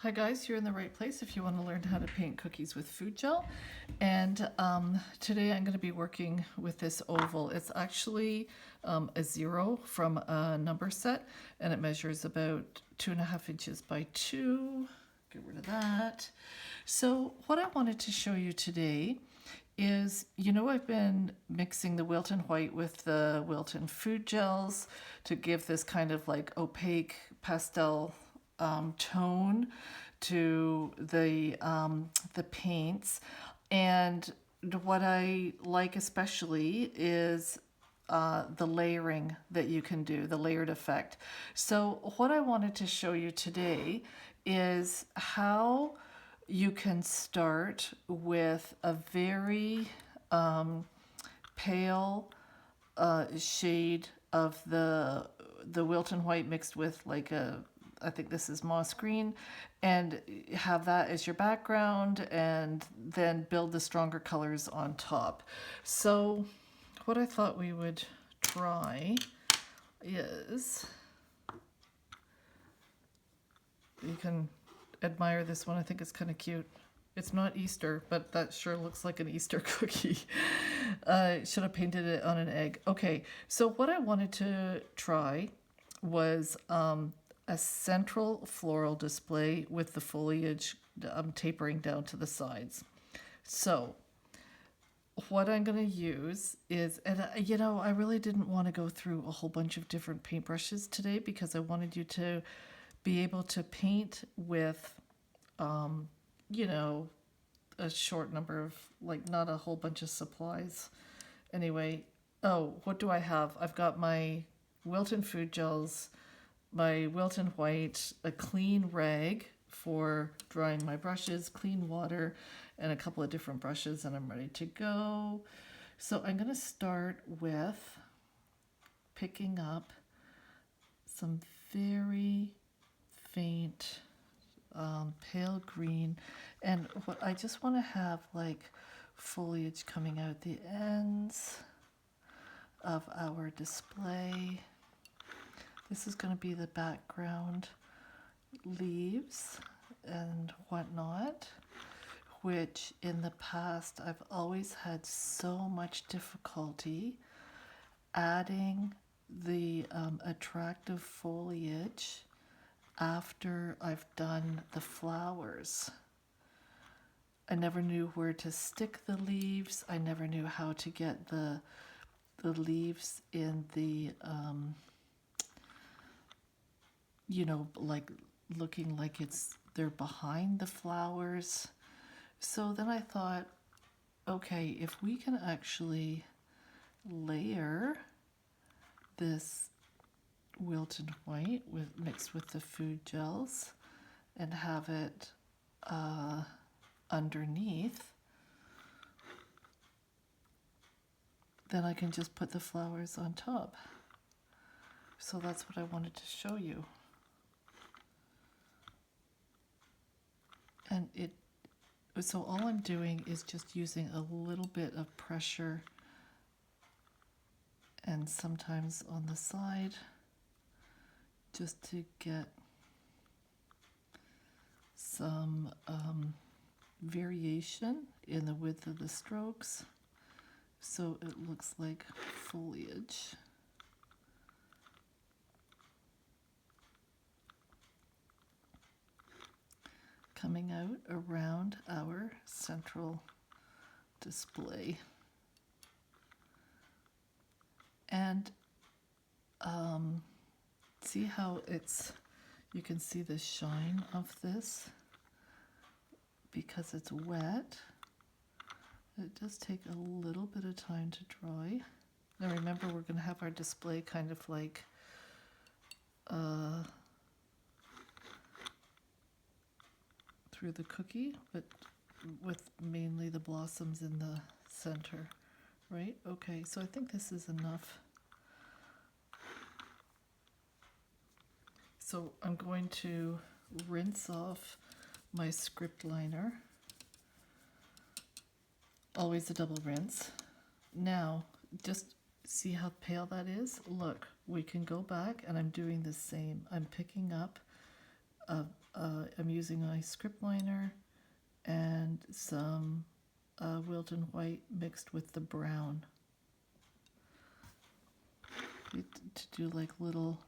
Hi guys, you're in the right place if you want to learn how to paint cookies with food gel. And today I'm going to be working with this oval. It's actually a 0 from a number set, and it measures about 2.5 inches by 2. Get rid of that. So what I wanted to show you today is, I've been mixing the Wilton White with the Wilton food gels to give this kind of like opaque pastel tone to the paints. And what I like especially is the layering that you can do, the layered effect. So what I wanted to show you today is how you can start with a very pale shade of the Wilton White mixed with like I think this is moss green, and have that as your background, and then build the stronger colors on top. So what I thought we would try is, you can admire this one. I think it's kind of cute. It's not Easter, but that sure looks like an Easter cookie. Should have painted it on an egg. Okay, so what I wanted to try was a central floral display with the foliage tapering down to the sides. So what I'm going to use is, and I really didn't want to go through a whole bunch of different paintbrushes today because I wanted you to be able to paint with, a short number of, like, not a whole bunch of supplies. Anyway, oh, what do I have? I've got my Wilton food gels, my Wilton White, a clean rag for drying my brushes, clean water, and a couple of different brushes, and I'm ready to go. So I'm going to start with picking up some very faint pale green, and what I just want to have like foliage coming out the ends of our display. This is going to be the background leaves and whatnot, which in the past I've always had so much difficulty adding the attractive foliage after I've done the flowers. I never knew where to stick the leaves. I never knew how to get the leaves in the like looking like they're behind the flowers. So then I thought, okay, if we can actually layer this Wilton White mixed with the food gels and have it underneath, then I can just put the flowers on top. So that's what I wanted to show you. And so all I'm doing is just using a little bit of pressure, and sometimes on the side, just to get some variation in the width of the strokes, so it looks like foliage. Coming out around our central display. And see how you can see the shine of this because it's wet. It does take a little bit of time to dry. Now remember, we're going to have our display kind of like through the cookie, but with mainly the blossoms in the center, right? Okay, so I think this is enough. So I'm going to rinse off my script liner. Always a double rinse. Now, just see how pale that is? Look, we can go back, and I'm doing the same. I'm picking up a I'm using my script liner and some Wilton white mixed with the brown to do like little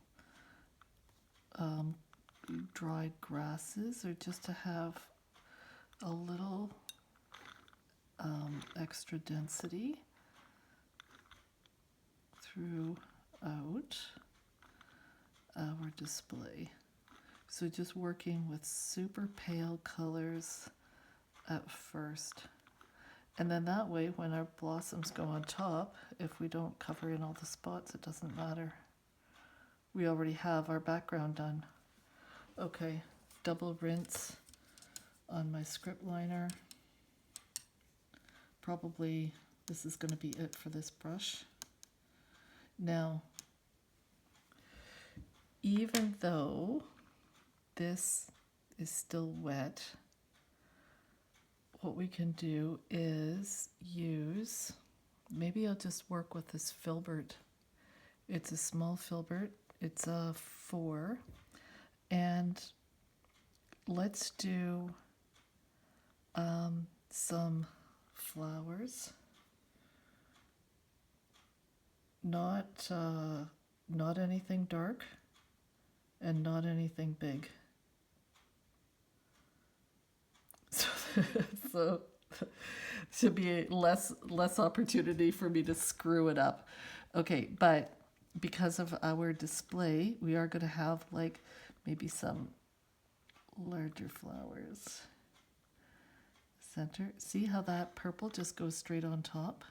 dried grasses, or just to have a little extra density throughout our display. So just working with super pale colors at first. And then that way, when our blossoms go on top, if we don't cover in all the spots, it doesn't matter. We already have our background done. Okay, double rinse on my script liner. Probably this is going to be it for this brush. Now, even though this is still wet, what we can do is use, maybe I'll just work with this filbert. It's a small filbert, it's a 4, and let's do some flowers, not anything dark and not anything big. So should be less opportunity for me to screw it up. Okay, but because of our display, we are going to have like maybe some larger flowers. Center. See how that purple just goes straight on top?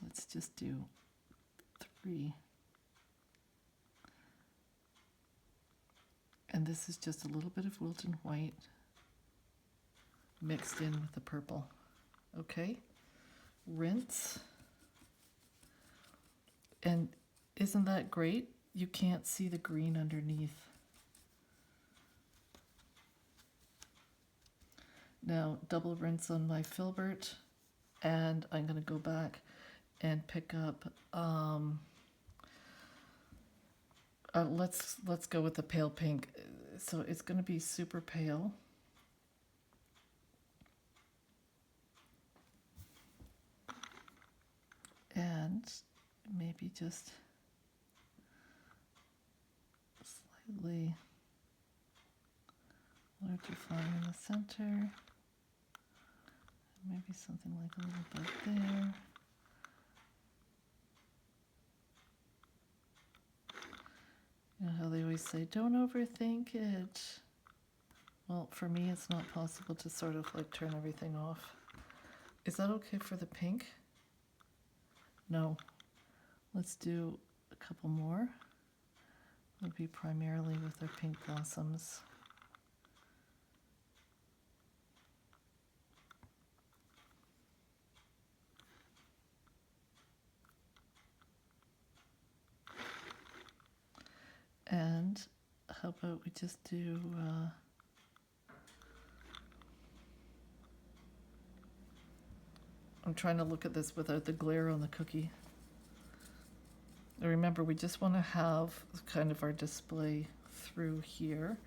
Let's just do 3. And this is just a little bit of Wilton white mixed in with the purple. Okay, rinse. And isn't that great? You can't see the green underneath. Now, double rinse on my filbert, and I'm going to go back and pick up, let's go with the pale pink. So it's going to be super pale. And maybe just slightly larger flower in the center. Maybe something like a little bit there. You know how they always say, don't overthink it. Well, for me, it's not possible to sort of like turn everything off. Is that okay for the pink? No. Let's do a couple more. Would be primarily with our pink blossoms. And how about we just do I'm trying to look at this without the glare on the cookie. Remember, we just want to have kind of our display through here.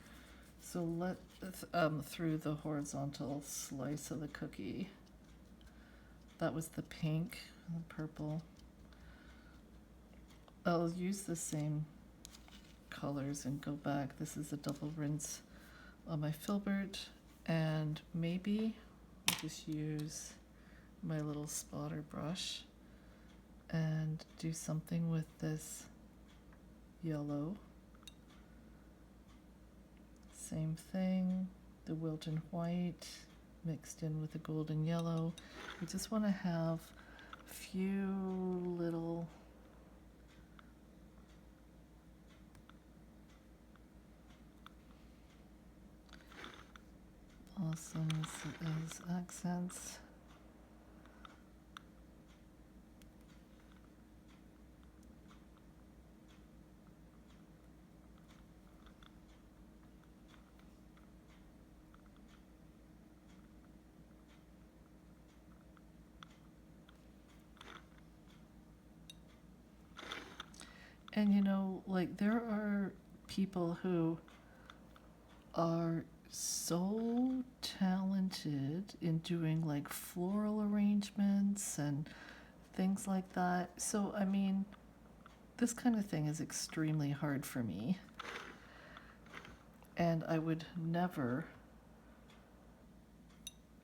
So let through the horizontal slice of the cookie. That was the pink and the purple. I'll use the same colors and go back. This is a double rinse on my filbert, and maybe I'll just use my little spotter brush and do something with this yellow. Same thing, the Wilton white mixed in with the golden yellow. We just want to have a few little blossoms as accents. And like there are people who are so talented in doing like floral arrangements and things like that. So, I mean, this kind of thing is extremely hard for me. And I would never.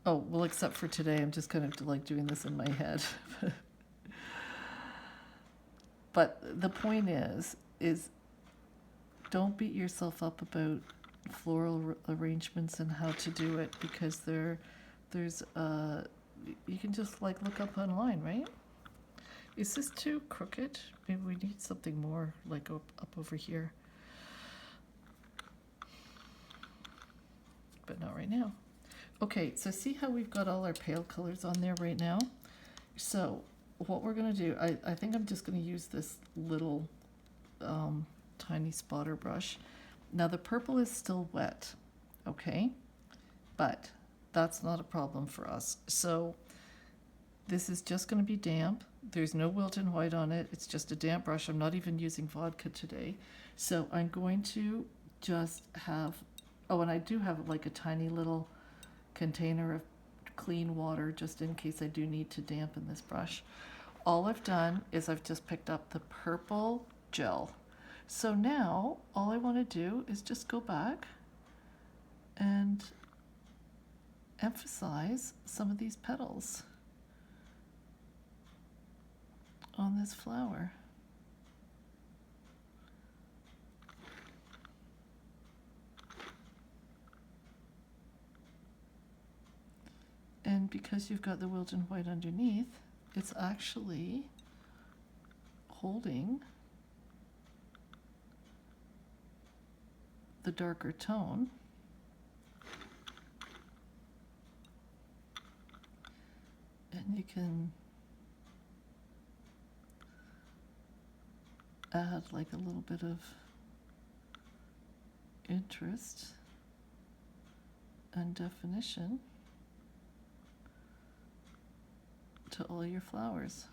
Oh, well, except for today, I'm just kind of like doing this in my head. But the point is don't beat yourself up about floral arrangements and how to do it, because there's you can just like look up online, right? Is this too crooked? Maybe we need something more like up over here. But not right now. Okay, so see how we've got all our pale colors on there right now? So what we're going to do, I think I'm just going to use this little tiny spotter brush. Now the purple is still wet, okay? But that's not a problem for us. So this is just going to be damp. There's no Wilton white on it. It's just a damp brush. I'm not even using vodka today. So I'm going to just have, oh, and I do have like a tiny little container of clean water just in case I do need to dampen this brush. All I've done is I've just picked up the purple gel. So now all I want to do is just go back and emphasize some of these petals on this flower. And because you've got the Wilton white underneath, it's actually holding the darker tone. And you can add like a little bit of interest and definition to all your flowers.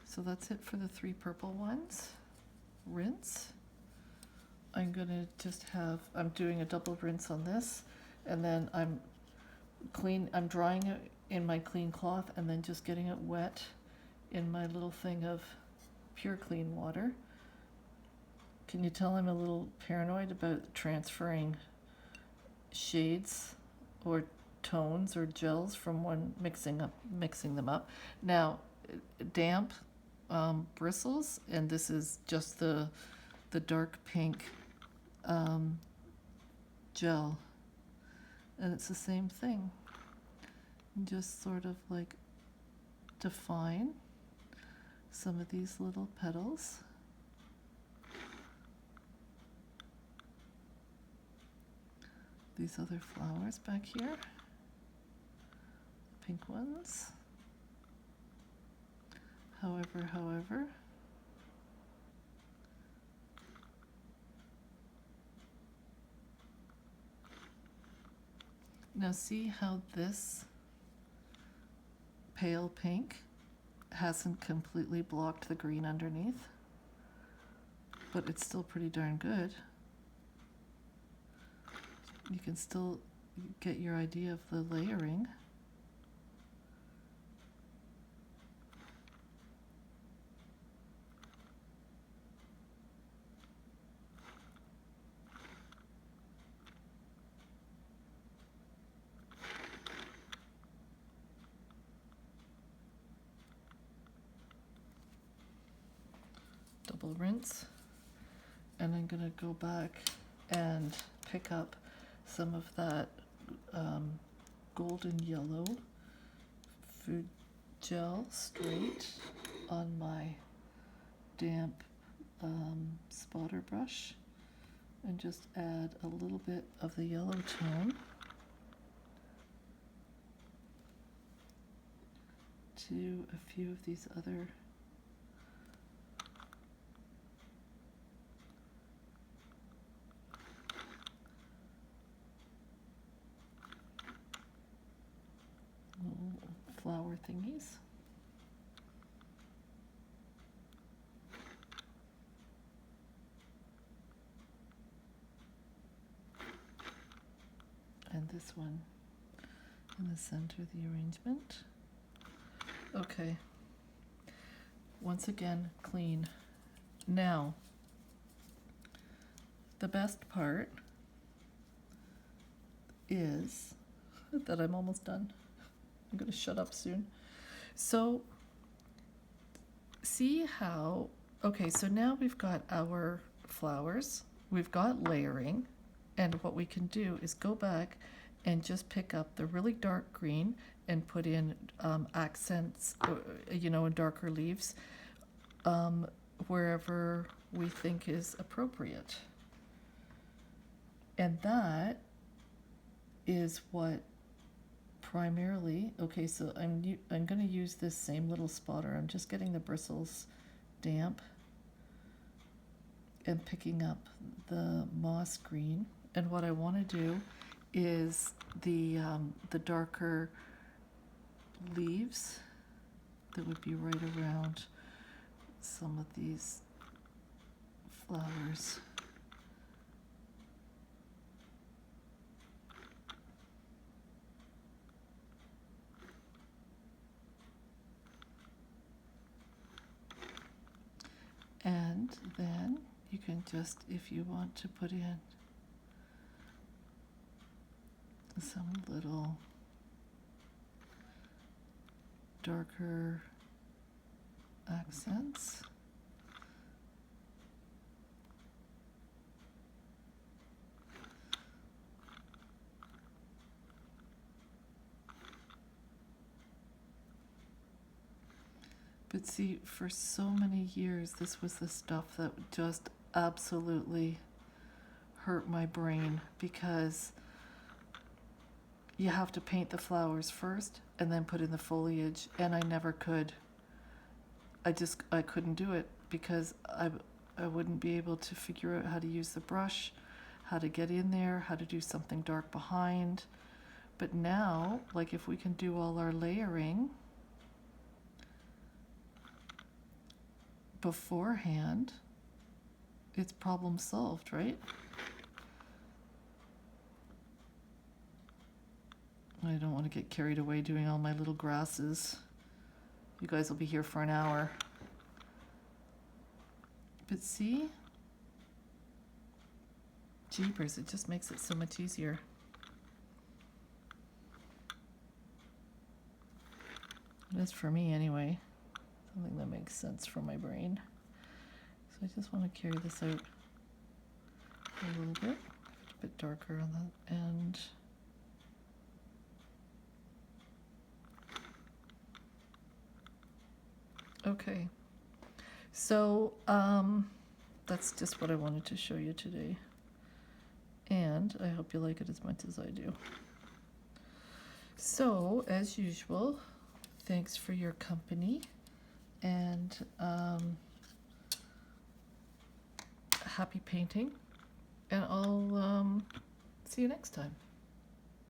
So that's it for the 3 purple ones. Rinse. I'm gonna just have, I'm doing a double rinse on this, and then I'm drying it in my clean cloth and then just getting it wet in my little thing of pure clean water. Can you tell I'm a little paranoid about transferring shades or tones or gels from one, mixing them up. Now, damp bristles, and this is just the dark pink gel, and it's the same thing. Just sort of like define some of these little petals. These other flowers back here, pink ones. However. Now see how this pale pink hasn't completely blocked the green underneath, but it's still pretty darn good. You can still get your idea of the layering. Double rinse, and I'm going to go back and pick up some of that golden yellow food gel straight on my damp spotter brush and just add a little bit of the yellow tone to a few of these other flower thingies. this one in the center of the arrangement. Okay. Once again, clean. Now, the best part is that I'm almost done. I'm going to shut up soon. So, see how, okay, so now we've got our flowers, we've got layering, and what we can do is go back and just pick up the really dark green and put in accents, and darker leaves wherever we think is appropriate. And that is what primarily, okay, so I'm going to use this same little spotter. I'm just getting the bristles damp and picking up the moss green. And what I want to do is the darker leaves that would be right around some of these flowers. And then you can just, if you want to put in some little darker accents. But see, for so many years, this was the stuff that just absolutely hurt my brain, because you have to paint the flowers first and then put in the foliage, and I never could. I couldn't do it because I wouldn't be able to figure out how to use the brush, how to get in there, how to do something dark behind. But now, like if we can do all our layering beforehand, it's problem solved, right? I don't want to get carried away doing all my little grasses. You guys will be here for an hour. But see? Jeepers, it just makes it so much easier. It is for me anyway. Something that makes sense for my brain. So I just want to carry this out a little bit. A bit darker on the end. Okay, so that's just what I wanted to show you today, and I hope you like it as much as I do. So, as usual, thanks for your company, and happy painting, and I'll see you next time.